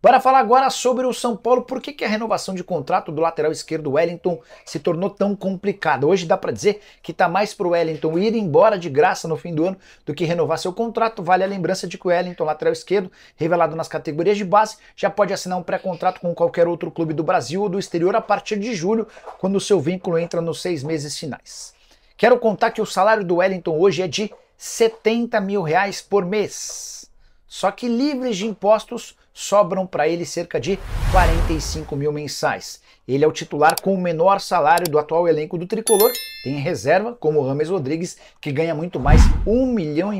Bora falar agora sobre o São Paulo. Por que a renovação de contrato do lateral esquerdo Wellington se tornou tão complicada? Hoje dá para dizer que tá mais pro Wellington ir embora de graça no fim do ano do que renovar seu contrato. Vale a lembrança de que o Wellington, lateral esquerdo, revelado nas categorias de base, já pode assinar um pré-contrato com qualquer outro clube do Brasil ou do exterior a partir de julho, quando o seu vínculo entra nos 6 meses finais. Quero contar que o salário do Wellington hoje é de R$70 mil por mês. Só que livres de impostos, sobram para ele cerca de 45 mil mensais. Ele é o titular com o menor salário do atual elenco do Tricolor. Tem em reserva, como o Rames Rodrigues, que ganha muito mais, R$1,5 milhão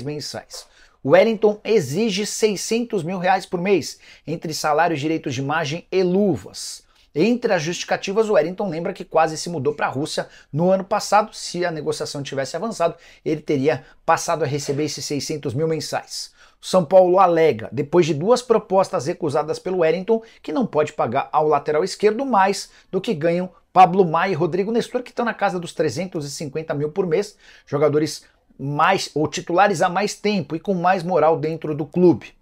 mensais. O Wellington exige R$600 mil por mês, entre salários, direitos de imagem e luvas. Entre as justificativas, o Wellington lembra que quase se mudou para a Rússia no ano passado. Se a negociação tivesse avançado, ele teria passado a receber esses 600 mil mensais. O São Paulo alega, depois de 2 propostas recusadas pelo Wellington, que não pode pagar ao lateral esquerdo mais do que ganham Pablo Maia e Rodrigo Nestor, que estão na casa dos 350 mil por mês, jogadores mais ou titulares há mais tempo e com mais moral dentro do clube.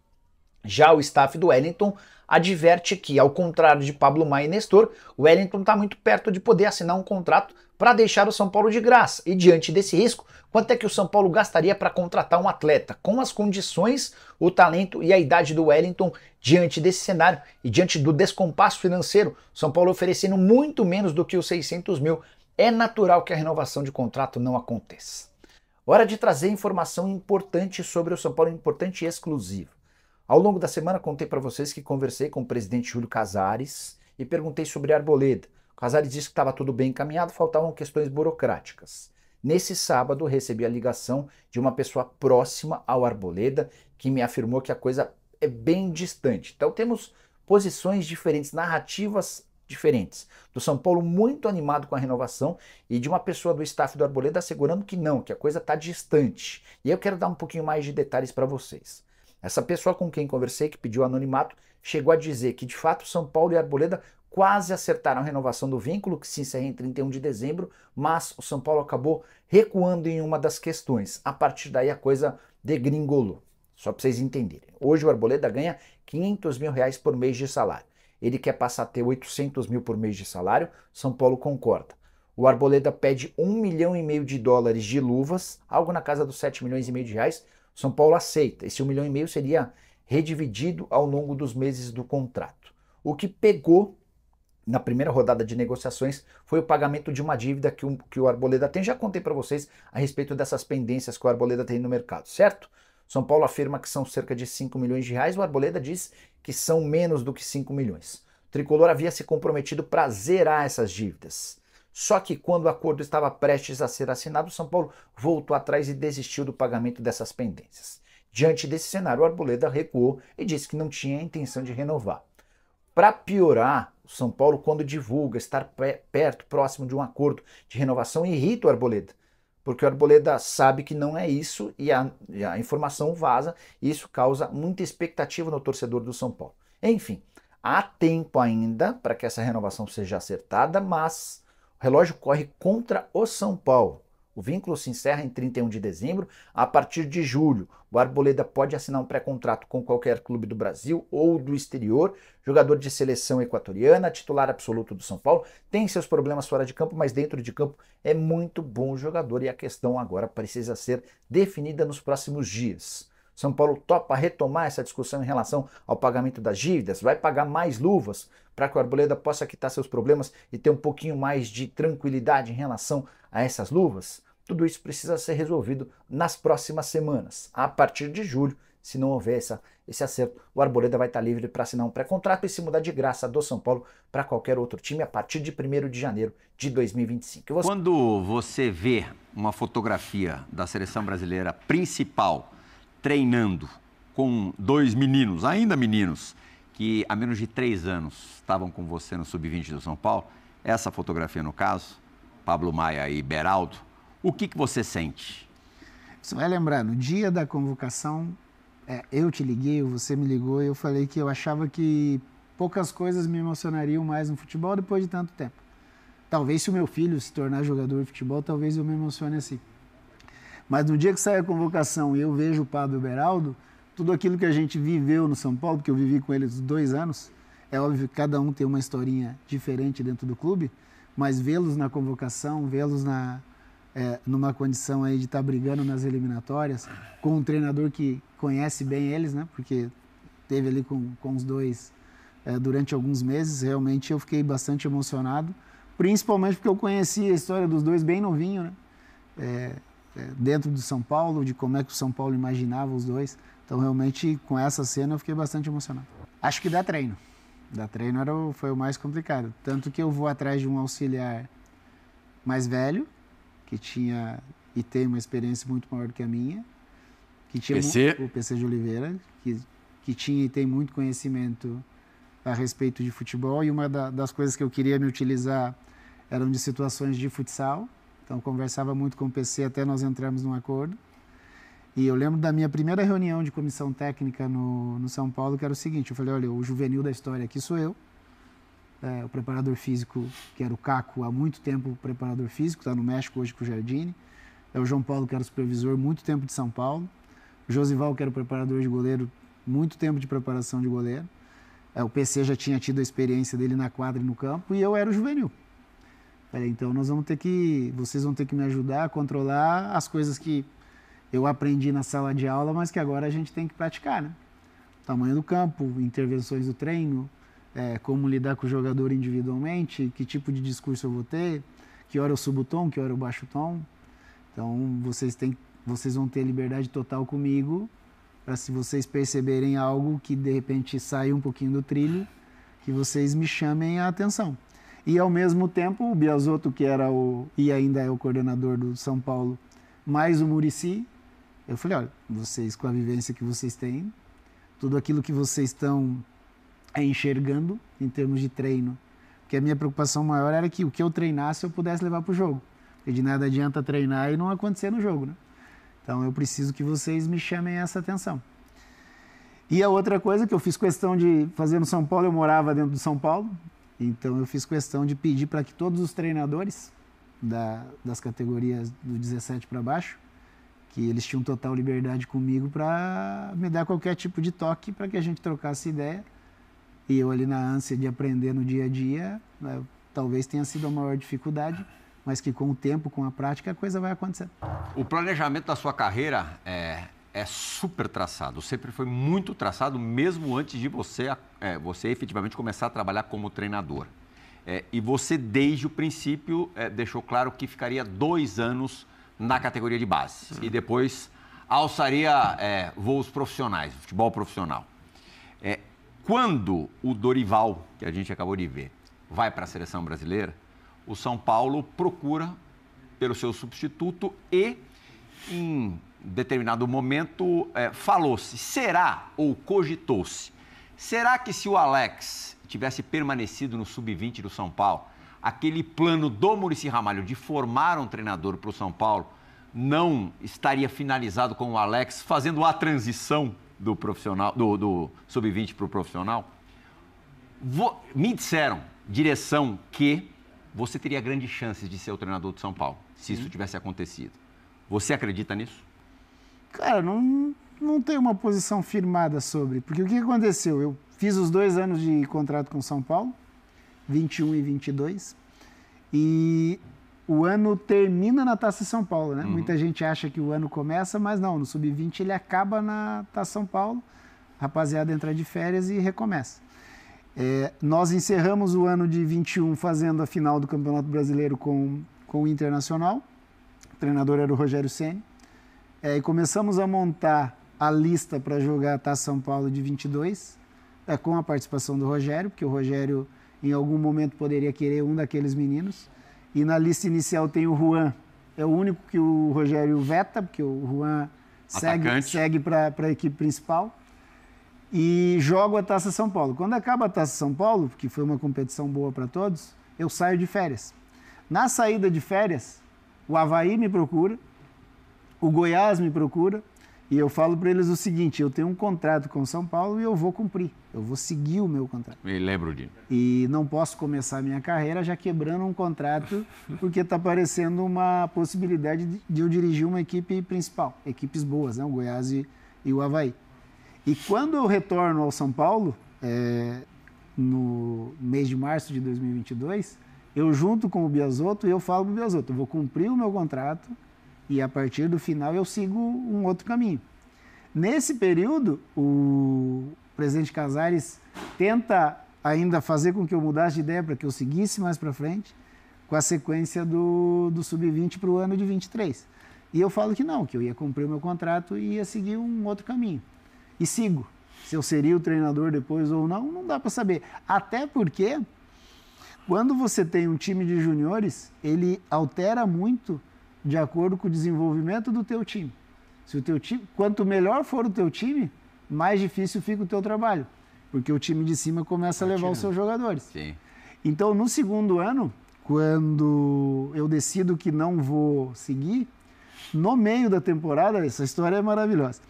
Já o staff do Wellington adverte que, ao contrário de Pablo Maia e Nestor, o Wellington está muito perto de poder assinar um contrato para deixar o São Paulo de graça. E diante desse risco, quanto é que o São Paulo gastaria para contratar um atleta? Com as condições, o talento e a idade do Wellington, diante desse cenário e diante do descompasso financeiro, o São Paulo oferecendo muito menos do que os 600 mil, é natural que a renovação de contrato não aconteça. Hora de trazer informação importante sobre o São Paulo, importante e exclusiva. Ao longo da semana contei para vocês que conversei com o presidente Júlio Casares e perguntei sobre a Arboleda. O Casares disse que estava tudo bem encaminhado, faltavam questões burocráticas. Nesse sábado recebi a ligação de uma pessoa próxima ao Arboleda que me afirmou que a coisa é bem distante. Então temos posições diferentes, narrativas diferentes. Do São Paulo muito animado com a renovação e de uma pessoa do staff do Arboleda assegurando que não, que a coisa está distante. E eu quero dar um pouquinho mais de detalhes para vocês. Essa pessoa com quem conversei, que pediu anonimato, chegou a dizer que de fato São Paulo e Arboleda quase acertaram a renovação do vínculo, que se encerra em 31 de dezembro, mas o São Paulo acabou recuando em uma das questões. A partir daí a coisa degringolou. Só para vocês entenderem. Hoje o Arboleda ganha R$500 mil por mês de salário. Ele quer passar a ter 800 mil por mês de salário, São Paulo concorda. O Arboleda pede $1,5 milhão de luvas, algo na casa dos R$7,5 milhões. São Paulo aceita. Esse $1,5 milhão seria redividido ao longo dos meses do contrato. O que pegou na primeira rodada de negociações foi o pagamento de uma dívida que o Arboleda tem. Já contei para vocês a respeito dessas pendências que o Arboleda tem no mercado, certo? São Paulo afirma que são cerca de R$5 milhões, o Arboleda diz que são menos do que 5 milhões. O Tricolor havia se comprometido para zerar essas dívidas. Só que quando o acordo estava prestes a ser assinado, o São Paulo voltou atrás e desistiu do pagamento dessas pendências. Diante desse cenário, o Arboleda recuou e disse que não tinha a intenção de renovar. Para piorar, o São Paulo, quando divulga estar perto, próximo de um acordo de renovação, irrita o Arboleda, porque o Arboleda sabe que não é isso e a informação vaza, e isso causa muita expectativa no torcedor do São Paulo. Enfim, há tempo ainda para que essa renovação seja acertada, mas o relógio corre contra o São Paulo. O vínculo se encerra em 31 de dezembro. A partir de julho, o Arboleda pode assinar um pré-contrato com qualquer clube do Brasil ou do exterior. Jogador de seleção equatoriana, titular absoluto do São Paulo. Tem seus problemas fora de campo, mas dentro de campo é muito bom jogador. E a questão agora precisa ser definida nos próximos dias. São Paulo topa retomar essa discussão em relação ao pagamento das dívidas, vai pagar mais luvas para que o Arboleda possa quitar seus problemas e ter um pouquinho mais de tranquilidade em relação a essas luvas? Tudo isso precisa ser resolvido nas próximas semanas. A partir de julho, se não houver esse acerto, o Arboleda vai estar livre para assinar um pré-contrato e se mudar de graça do São Paulo para qualquer outro time a partir de 1º de janeiro de 2025. Quando você vê uma fotografia da seleção brasileira principal treinando com 2 meninos, ainda meninos, que há menos de 3 anos estavam com você no Sub-20 do São Paulo, essa fotografia no caso, Pablo Maia e Beraldo, o que você sente? Você vai lembrar, no dia da convocação, eu te liguei, você me ligou e eu falei que eu achava que poucas coisas me emocionariam mais no futebol depois de tanto tempo. Talvez se o meu filho se tornar jogador de futebol, talvez eu me emocione assim. Mas no dia que sai a convocação e eu vejo o Pablo e o Beraldo, tudo aquilo que a gente viveu no São Paulo, porque eu vivi com eles 2 anos, é óbvio que cada um tem uma historinha diferente dentro do clube, mas vê-los na convocação, vê-los numa condição aí de estar brigando nas eliminatórias, com um treinador que conhece bem eles, né? Porque teve ali com os dois durante alguns meses, realmente eu fiquei bastante emocionado, principalmente porque eu conheci a história dos dois bem novinho, né? Dentro do São Paulo, de como é que o São Paulo imaginava os dois. Então, realmente, com essa cena, eu fiquei bastante emocionado. Acho que dá treino. Dar treino foi o mais complicado. Tanto que eu vou atrás de um auxiliar mais velho, que tinha e tem uma experiência muito maior do que a minha. Que tinha o PC de Oliveira, que tinha e tem muito conhecimento a respeito de futebol. E uma das coisas que eu queria me utilizar eram de situações de futsal. Então, conversava muito com o PC até nós entrarmos num acordo. E eu lembro da minha primeira reunião de comissão técnica no São Paulo, que era o seguinte, eu falei, olha, o juvenil da história aqui sou eu, o preparador físico, que era o Caco, há muito tempo preparador físico, está no México hoje com o Jardine, o João Paulo, que era o supervisor, muito tempo de São Paulo, o Josival, que era o preparador de goleiro, muito tempo de preparação de goleiro, o PC já tinha tido a experiência dele na quadra e no campo, e eu era o juvenil. Falei, então vocês vão ter que me ajudar a controlar as coisas que eu aprendi na sala de aula, mas que agora a gente tem que praticar, né? Tamanho do campo, intervenções do treino, como lidar com o jogador individualmente, que tipo de discurso eu vou ter, que hora eu subo o tom, que hora eu baixo o tom. Então, vocês vão ter liberdade total comigo, para se vocês perceberem algo que de repente sai um pouquinho do trilho, que vocês me chamem a atenção. E ao mesmo tempo, o Biasotto, que era e ainda é o coordenador do São Paulo, mais o Muricy, eu falei, olha, vocês com a vivência que vocês têm, tudo aquilo que vocês estão enxergando em termos de treino, porque a minha preocupação maior era que o que eu treinasse eu pudesse levar para o jogo, porque de nada adianta treinar e não acontecer no jogo, né? Então eu preciso que vocês me chamem essa atenção. E a outra coisa que eu fiz questão de fazer no São Paulo, eu morava dentro do São Paulo, então eu fiz questão de pedir para que todos os treinadores das categorias do 17 para baixo, que eles tinham total liberdade comigo para me dar qualquer tipo de toque para que a gente trocasse ideia. E eu ali na ânsia de aprender no dia a dia, talvez tenha sido a maior dificuldade, mas que com o tempo, com a prática, a coisa vai acontecer. O planejamento da sua carreira é super traçado, sempre foi muito traçado, mesmo antes de você efetivamente começar a trabalhar como treinador. E você, desde o princípio, deixou claro que ficaria 2 anos na categoria de base. E depois alçaria voos profissionais, futebol profissional. Quando o Dorival, que a gente acabou de ver, vai para a seleção brasileira, o São Paulo procura pelo seu substituto e, em determinado momento, falou-se, será ou cogitou-se, será que se o Alex tivesse permanecido no sub-20 do São Paulo, aquele plano do Muricy Ramalho de formar um treinador para o São Paulo não estaria finalizado com o Alex fazendo a transição do profissional, do sub-20 para o profissional? Me disseram, direção, que você teria grandes chances de ser o treinador do São Paulo, se isso tivesse acontecido. Você acredita nisso? Cara, não tenho uma posição firmada sobre, porque o que aconteceu? Eu fiz os 2 anos de contrato com o São Paulo, 21 e 22, e o ano termina na Taça São Paulo, né? Muita gente acha que o ano começa, mas não, no Sub-20 ele acaba na Taça São Paulo, a rapaziada entra de férias e recomeça. Nós encerramos o ano de 21 fazendo a final do Campeonato Brasileiro com o Internacional, o treinador era o Rogério Ceni, e começamos a montar a lista para jogar a Taça São Paulo de 22, com a participação do Rogério, porque o Rogério em algum momento poderia querer um daqueles meninos. E na lista inicial tem o Juan, é o único que o Rogério veta, porque o Juan segue para a equipe principal. E jogo a Taça São Paulo. Quando acaba a Taça São Paulo, que foi uma competição boa para todos, eu saio de férias. Na saída de férias, o Avaí me procura, o Goiás me procura, e eu falo para eles o seguinte, eu tenho um contrato com o São Paulo e eu vou cumprir, eu vou seguir o meu contrato. Me lembro disso. E não posso começar a minha carreira já quebrando um contrato, porque está aparecendo uma possibilidade de eu dirigir uma equipe principal, equipes boas, né? O Goiás e o Avaí. E quando eu retorno ao São Paulo, no mês de março de 2022, eu junto com o Biasotto, eu falo para o Biasotto, eu vou cumprir o meu contrato e a partir do final eu sigo um outro caminho. Nesse período, o presidente Casares tenta ainda fazer com que eu mudasse de ideia para que eu seguisse mais para frente com a sequência do Sub-20 para o ano de 23. E eu falo que não, que eu ia cumprir o meu contrato e ia seguir um outro caminho. E sigo. Se eu seria o treinador depois ou não, não dá para saber. Até porque, quando você tem um time de juniores, ele altera muito de acordo com o desenvolvimento do teu time. Se o teu time, quanto melhor for o teu time, mais difícil fica o teu trabalho. Porque o time de cima começa a levar os seus jogadores. Sim. Então, no segundo ano, quando eu decido que não vou seguir, no meio da temporada, essa história é maravilhosa.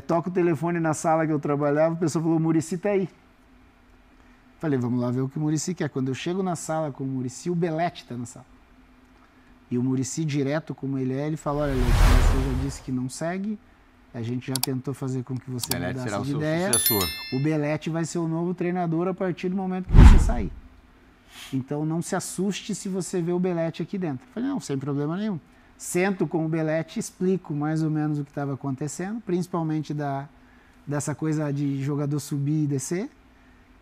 Toca o telefone na sala que eu trabalhava, a pessoa falou, o Muricy está aí. Falei, vamos lá ver o que o Muricy quer. Quando eu chego na sala com o Muricy, o Belletti está na sala. E o Muricy, direto como ele é, ele fala, olha, Leite, você já disse que não segue, a gente já tentou fazer com que você Belletti mudasse será de o ideia. sucessor. O Belletti vai ser o novo treinador a partir do momento que você sair. Então não se assuste se você vê o Belletti aqui dentro. Falei, não, sem problema nenhum. Sento com o Belletti, explico mais ou menos o que estava acontecendo, principalmente dessa coisa de jogador subir e descer.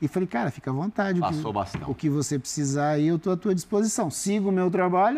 E falei, cara, fica à vontade. Passou bastante. O que você precisar aí, eu estou à tua disposição. Sigo o meu trabalho.